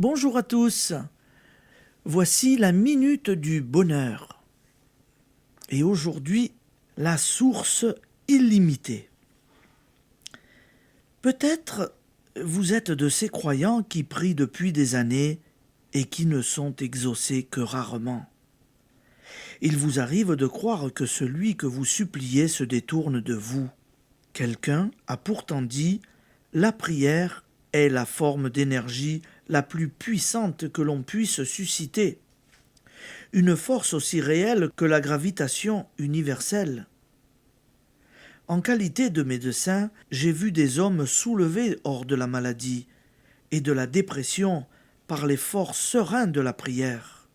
Bonjour à tous, voici la minute du bonheur. Et aujourd'hui, la source illimitée. Peut-être vous êtes de ces croyants qui prient depuis des années et qui ne sont exaucés que rarement. Il vous arrive de croire que celui que vous suppliez se détourne de vous. Quelqu'un a pourtant dit « La prière est la forme d'énergie la plus puissante que l'on puisse susciter, une force aussi réelle que la gravitation universelle. » En qualité de médecin, j'ai vu des hommes soulevés hors de la maladie et de la dépression par l'effort serein de la prière.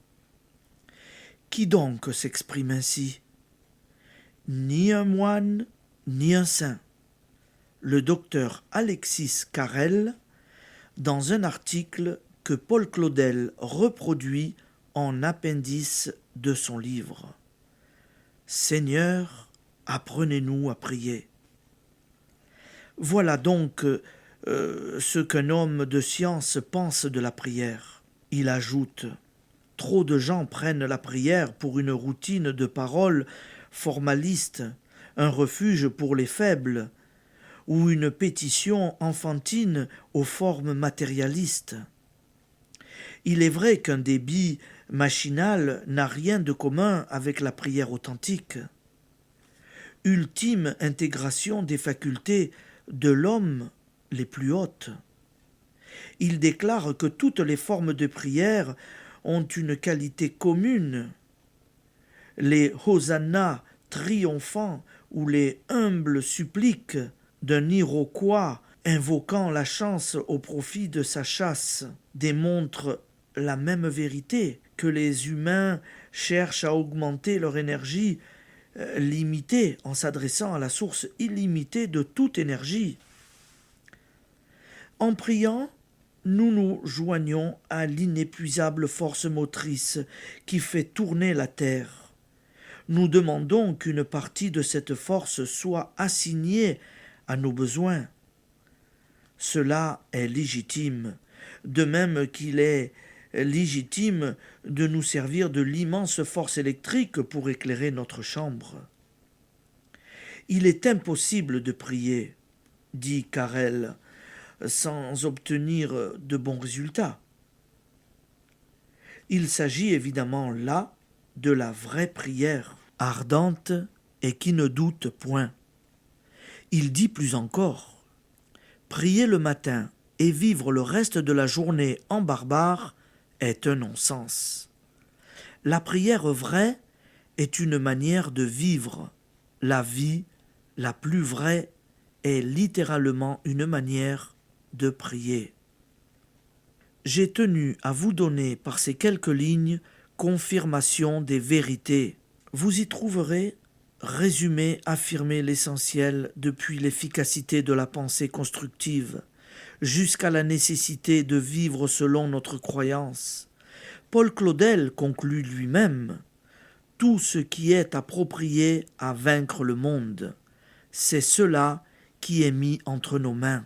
Qui donc s'exprime ainsi? Ni un moine, ni un saint. Le docteur Alexis Carrel, dans un article que Paul Claudel reproduit en appendice de son livre. Seigneur, apprenez-nous à prier. Voilà donc ce qu'un homme de science pense de la prière. Il ajoute « Trop de gens prennent la prière pour une routine de paroles formaliste, un refuge pour les faibles, ou une pétition enfantine aux formes matérialistes. Il est vrai qu'un débit machinal n'a rien de commun avec la prière authentique. Ultime intégration des facultés de l'homme les plus hautes. Il déclare que toutes les formes de prière ont une qualité commune. Les hosannas triomphants ou les humbles suppliques d'un Iroquois invoquant la chance au profit de sa chasse démontrent la même vérité, que les humains cherchent à augmenter leur énergie limitée en s'adressant à la source illimitée de toute énergie. En priant, nous nous joignons à l'inépuisable force motrice qui fait tourner la terre. Nous demandons qu'une partie de cette force soit assignée à nos besoins. Cela est légitime, de même qu'il est légitime de nous servir de l'immense force électrique pour éclairer notre chambre. Il est impossible de prier, dit Carrel, sans obtenir de bons résultats. Il s'agit évidemment là de la vraie prière, ardente et qui ne doute point. Il dit plus encore, prier le matin et vivre le reste de la journée en barbare est un non-sens. La prière vraie est une manière de vivre. La vie la plus vraie est littéralement une manière de prier. J'ai tenu à vous donner par ces quelques lignes confirmation des vérités. Vous y trouverez résumé, affirmer l'essentiel depuis l'efficacité de la pensée constructive jusqu'à la nécessité de vivre selon notre croyance. Paul Claudel conclut lui-même « Tout ce qui est approprié à vaincre le monde, c'est cela qui est mis entre nos mains.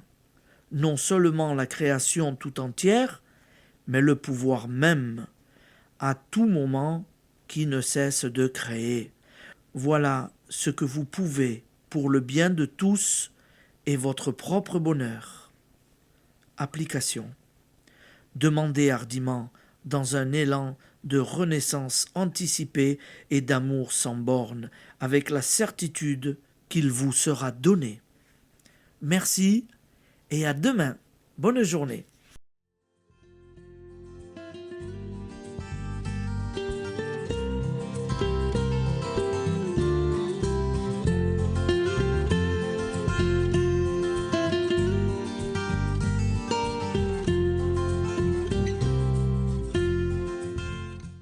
Non seulement la création tout entière, mais le pouvoir même, à tout moment, qui ne cesse de créer. » Voilà ce que vous pouvez pour le bien de tous et votre propre bonheur. Application. Demandez hardiment, dans un élan de renaissance anticipée et d'amour sans bornes, avec la certitude qu'il vous sera donné. Merci et à demain. Bonne journée.